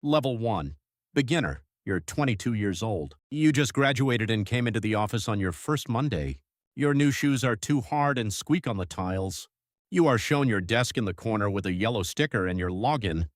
Level 1. Beginner. You're 22 years old. You just graduated and came into the office on your first Monday. Your new shoes are too hard and squeak on the tiles. You are shown your desk in the corner with a yellow sticker and your login.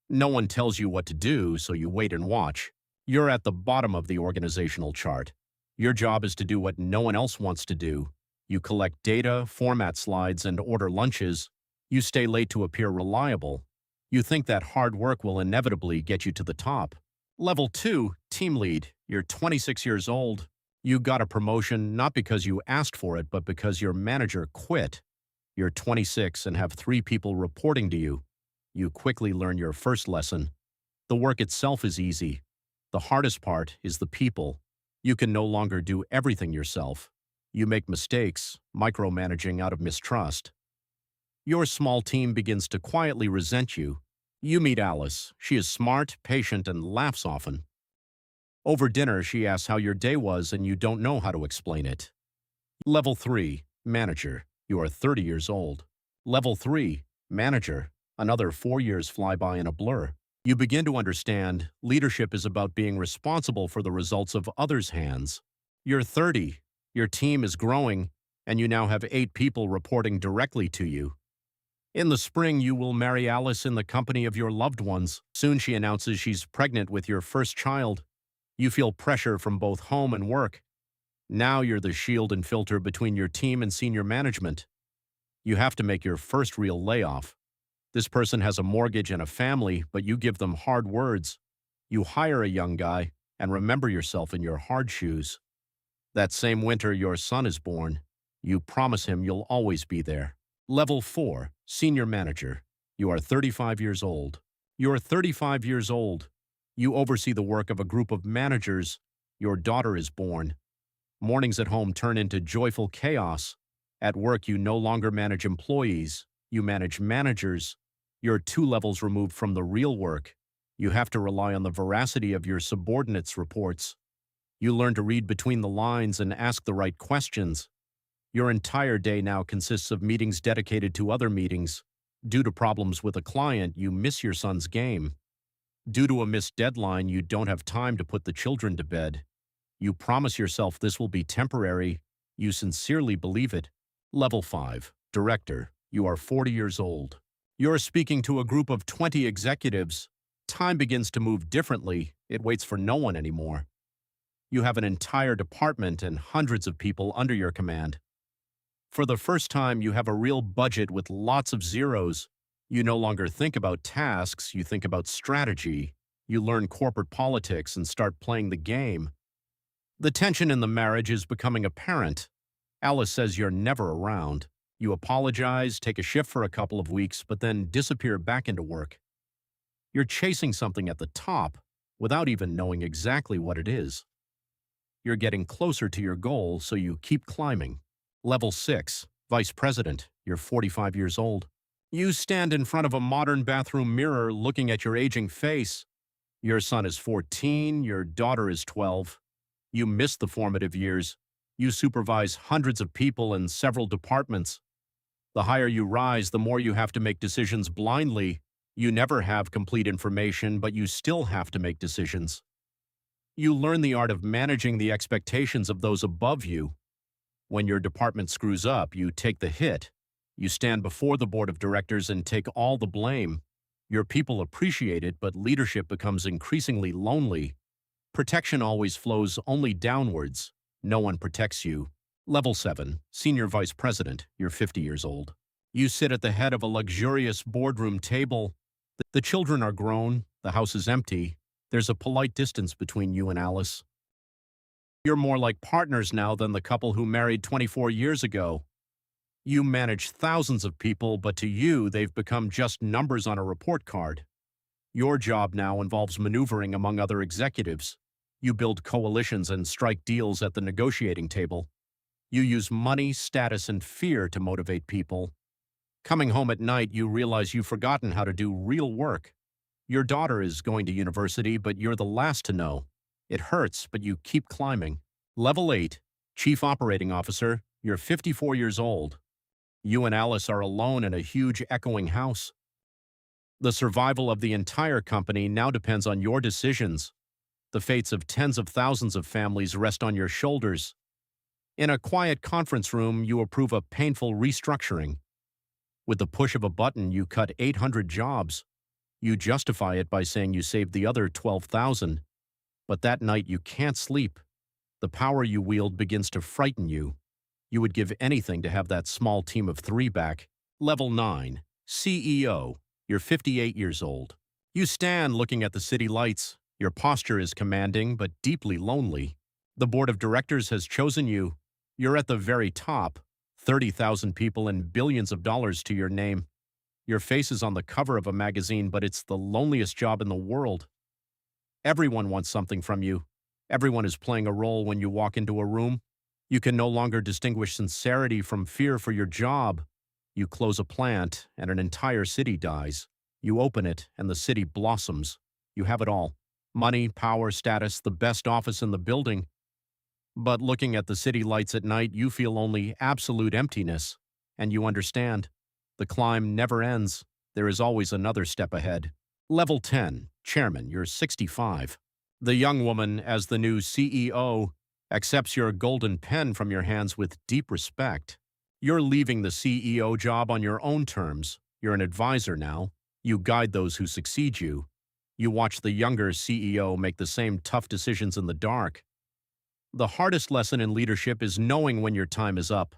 No one tells you what to do, so you wait and watch. You're at the bottom of the organizational chart. Your job is to do what no one else wants to do. You collect data, format slides, and order lunches. You stay late to appear reliable. You think that hard work will inevitably get you to the top. Level 2, Team Lead. You're 26 years old. You got a promotion not because you asked for it, but because your manager quit. You're 26 and have 3 people reporting to you. You quickly learn your first lesson. The work itself is easy. The hardest part is the people. You can no longer do everything yourself. You make mistakes, micromanaging out of mistrust. Your small team begins to quietly resent you. You meet Alice. She is smart, patient, and laughs often. Over dinner, she asks how your day was and you don't know how to explain it. Level 3, Manager. You are 30 years old. Level 3, Manager. Another 4 years fly by in a blur. You begin to understand leadership is about being responsible for the results of others' hands. You're 30, your team is growing, and you now have 8 people reporting directly to you. In the spring, you will marry Alice in the company of your loved ones. Soon she announces she's pregnant with your first child. You feel pressure from both home and work. Now you're the shield and filter between your team and senior management. You have to make your first real layoff. This person has a mortgage and a family, but you give them hard words. You hire a young guy and remember yourself in your hard shoes. That same winter, your son is born. You promise him you'll always be there. Level 4, Senior Manager. You are 35 years old. You're 35 years old. You oversee the work of a group of managers. Your daughter is born. Mornings at home turn into joyful chaos. At work, you no longer manage employees. You manage managers. You're 2 levels removed from the real work. You have to rely on the veracity of your subordinates' reports. You learn to read between the lines and ask the right questions. Your entire day now consists of meetings dedicated to other meetings. Due to problems with a client, you miss your son's game. Due to a missed deadline, you don't have time to put the children to bed. You promise yourself this will be temporary. You sincerely believe it. Level 5, Director. You are 40 years old. You're speaking to a group of 20 executives. Time begins to move differently. It waits for no one anymore. You have an entire department and hundreds of people under your command. For the first time, you have a real budget with lots of zeros. You no longer think about tasks, you think about strategy. You learn corporate politics and start playing the game. The tension in the marriage is becoming apparent. Alice says you're never around. You apologize, take a shift for a couple of weeks, but then disappear back into work. You're chasing something at the top without even knowing exactly what it is. You're getting closer to your goal, so you keep climbing. Level 6, Vice President. You're 45 years old. You stand in front of a modern bathroom mirror looking at your aging face. Your son is 14, your daughter is 12. You miss the formative years. You supervise hundreds of people in several departments. The higher you rise, the more you have to make decisions blindly. You never have complete information, but you still have to make decisions. You learn the art of managing the expectations of those above you. When your department screws up, you take the hit. You stand before the board of directors and take all the blame. Your people appreciate it, but leadership becomes increasingly lonely. Protection always flows only downwards. No one protects you. Level 7, Senior Vice President. You're 50 years old. You sit at the head of a luxurious boardroom table. The children are grown. The house is empty. There's a polite distance between you and Alice. You're more like partners now than the couple who married 24 years ago. You manage thousands of people, but to you, they've become just numbers on a report card. Your job now involves maneuvering among other executives. You build coalitions and strike deals at the negotiating table. You use money, status, and fear to motivate people. Coming home at night, you realize you've forgotten how to do real work. Your daughter is going to university, but you're the last to know. It hurts, but you keep climbing. Level 8, Chief Operating Officer. You're 54 years old. You and Alice are alone in a huge echoing house. The survival of the entire company now depends on your decisions. The fates of tens of thousands of families rest on your shoulders. In a quiet conference room, you approve a painful restructuring. With the push of a button, you cut 800 jobs. You justify it by saying you saved the other 12,000. But that night, you can't sleep. The power you wield begins to frighten you. You would give anything to have that small team of 3 back. Level 9. CEO. You're 58 years old. You stand looking at the city lights. Your posture is commanding, but deeply lonely. The board of directors has chosen you. You're at the very top. 30,000 people and billions of dollars to your name. Your face is on the cover of a magazine, but it's the loneliest job in the world. Everyone wants something from you. Everyone is playing a role when you walk into a room. You can no longer distinguish sincerity from fear for your job. You close a plant, and an entire city dies. You open it, and the city blossoms. You have it all. Money, power, status, the best office in the building. But looking at the city lights at night, you feel only absolute emptiness. And you understand. The climb never ends. There is always another step ahead. Level 10. Chairman, you're 65. The young woman, as the new CEO, accepts your golden pen from your hands with deep respect. You're leaving the CEO job on your own terms. You're an advisor now. You guide those who succeed you. You watch the younger CEO make the same tough decisions in the dark. The hardest lesson in leadership is knowing when your time is up.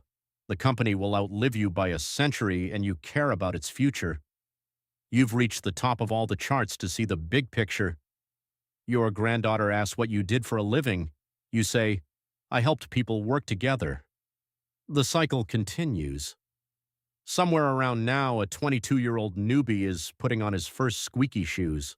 The company will outlive you by a century, and you care about its future. You've reached the top of all the charts to see the big picture. Your granddaughter asks what you did for a living. You say, I helped people work together. The cycle continues. Somewhere around now, a 22-year-old newbie is putting on his first squeaky shoes.